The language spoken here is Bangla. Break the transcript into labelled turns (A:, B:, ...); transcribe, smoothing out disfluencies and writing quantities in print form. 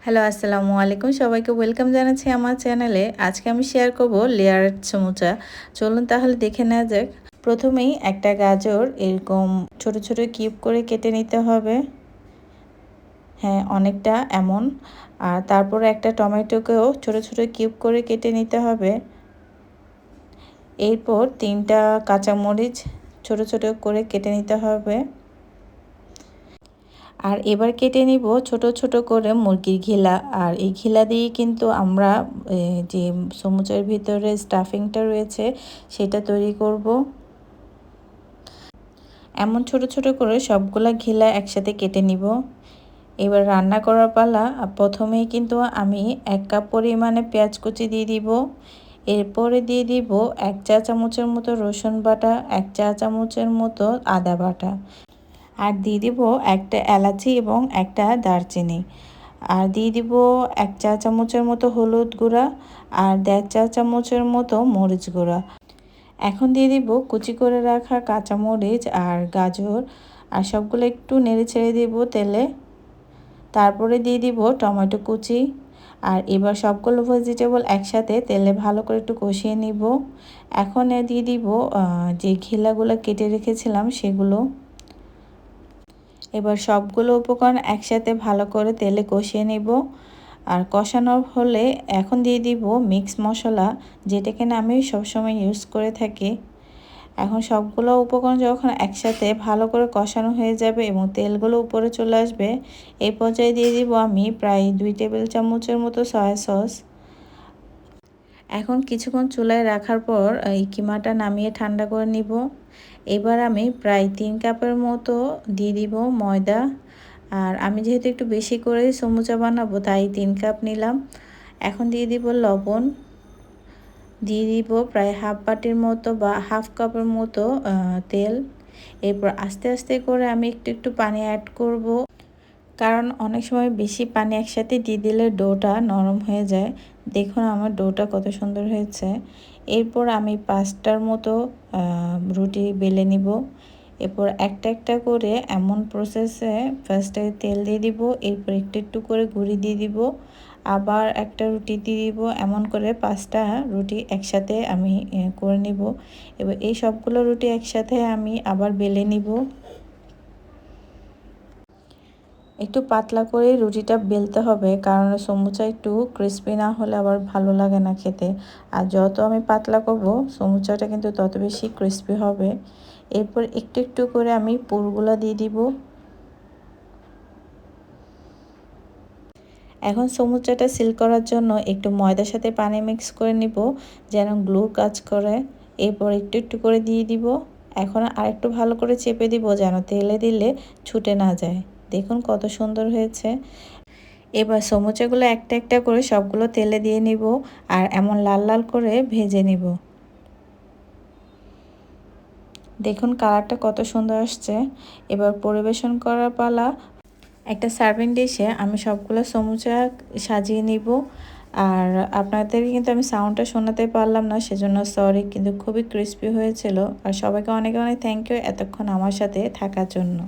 A: হ্যালো, আসসালামু আলাইকুম। সবাইকে ওয়েলকাম জানাচ্ছি আমার চ্যানেলে। আজকে আমি শেয়ার করব লেয়ার সমুচা। চলুন তাহলে দেখে নেওয়া যাক। প্রথমেই একটা গাজর এরকম ছোট ছোট কিউব করে কেটে নিতে হবে। হ্যাঁ, অনেকটা এমন। আর তারপরে একটা টমেটোকেও ছোট ছোট কিউব করে কেটে নিতে হবে। এরপর 3টা কাঁচামরিচ ছোট ছোট করে কেটে নিতে হবে। আর এবার কেটে নিব ছোট ছোট করে মুরগির ঘিলা। আর এই ঘিলা দিয়ে কিন্তু আমরা যে সমুচার ভিতরে স্টাফিংটা রয়েছে সেটা তৈরি করব। এমন ছোট ছোট করে সবগুলা ঘিলা একসাথে কেটে নিব। এবার রান্না করার পালা। প্রথমেই কিন্তু আমি 1 কাপ পরিমাণে পেঁয়াজ কুচি দিয়ে দিব। এরপরে দিয়ে দিব 1 চা চামচের মতো রসুন বাটা, 1 চা চামচের মতো আদা বাটা, আর দিয়ে দিব একটা এলাচি এবং একটা দারচিনি, আর দিয়ে দিব 1 চা চামচের মতো হলুদ গুঁড়া আর 1.5 চা চামচের মতো মরিচ গুঁড়া। এখন দিয়ে দিব কুচি করে রাখা কাঁচামরিচ আর গাজর, আর সবগুলো একটু নেড়ে ছেড়ে দিব তেলে। তারপরে দিয়ে দিব টমেটো কুচি। আর এবার সবগুলো ভেজিটেবল একসাথে তেলে ভালো করে একটু কষিয়ে নিব। এখন দিয়ে দিব যে ঘিলাগুলো কেটে রেখেছিলাম সেগুলো। এবার সবগুলো উপকরণ একসাথে ভালো করে তেলে কষিয়ে নিব। আর কষানোর হলে এখন দিয়ে দিব মিক্স মশলা, যেটা কিনা আমি সবসময় ইউজ করে থাকি। এখন সবগুলো উপকরণ যখন একসাথে ভালো করে কষানো হয়ে যাবে এবং তেলগুলো উপরে চলে আসবে, এই পর্যায়ে দিয়ে দিব আমি প্রায় 2 টেবিল চামচের মতো সয়া সস। এখন কিছুক্ষণ চুলায় রাখার পর এই কিমাটা নামিয়ে ঠান্ডা করে নিব। এবার আমি প্রায় 3 কাপের মতো দিয়ে দিব ময়দা। আর আমি যেহেতু একটু বেশি করে সমুচা বানাবো তাই 3 কাপ নিলাম। এখন দিয়ে দিব লবণ, দিয়ে দিব প্রায় হাফ বাটির মতো বা হাফ কাপের মতো তেল। এরপর আস্তে আস্তে করে আমি একটু একটু পানি অ্যাড করব, কারণ অনেক সময় বেশি পানি একসাথে দিয়ে দিলে ডোটা নরম হয়ে যায়। দেখুন আমার ডোটা কত সুন্দর হয়েছে। এরপর আমি 5টার মতো রুটি বেলে নিব। এরপর একটা একটা করে এমন প্রসেসে ফার্স্টে তেল দিয়ে দিব, এরপর একটু একটু করে ঘুরি দিয়ে দিব, আবার একটা রুটি দিয়ে দিব। এমন করে 5টা রুটি একসাথে আমি করে নিব। এবার এই সবগুলো রুটি একসাথে আমি আবার বেলে নিব। একটু পাতলা করে রুটিটা বেলতে হবে, কারণ সমুচা একটু ক্রিস্পি না হলে আবার ভালো লাগে না খেতে। আর যত আমি পাতলা করব সমুচাটা কিন্তু তত বেশি ক্রিস্পি হবে। এরপর একটু একটু করে আমি পুরগুলো দিয়ে দিব। এখন সমুচাটা সিল করার জন্য একটু ময়দার সাথে পানি মিক্স করে নিব, যেন গ্লু কাজ করে। এরপর একটু একটু করে দিয়ে দিব। এখন আরেকটু ভালো করে চেপে দিব, যেন তেলে দিলে ছুটে না যায়। দেখুন কত সুন্দর হয়েছে। এবার সমুচাগুলো একটা একটা করে সবগুলো তেলে দিয়ে নিব, আর এমন লাল লাল করে ভেজে নিব। দেখুন কালারটা কত সুন্দর আসছে। এবার পরিবেশন করার পালা। একটা সার্ভিং ডিশে আমি সবগুলো সমুচা সাজিয়ে নিব। আর আপনাদেরকে কিন্তু আমি সাউন্ডটা শোনাতে পারলাম না, সেজন্য সরি, কিন্তু খুবই ক্রিস্পি হয়েছিল। আর সবাইকে অনেক অনেক থ্যাংক ইউ এতক্ষণ আমার সাথে থাকার জন্য।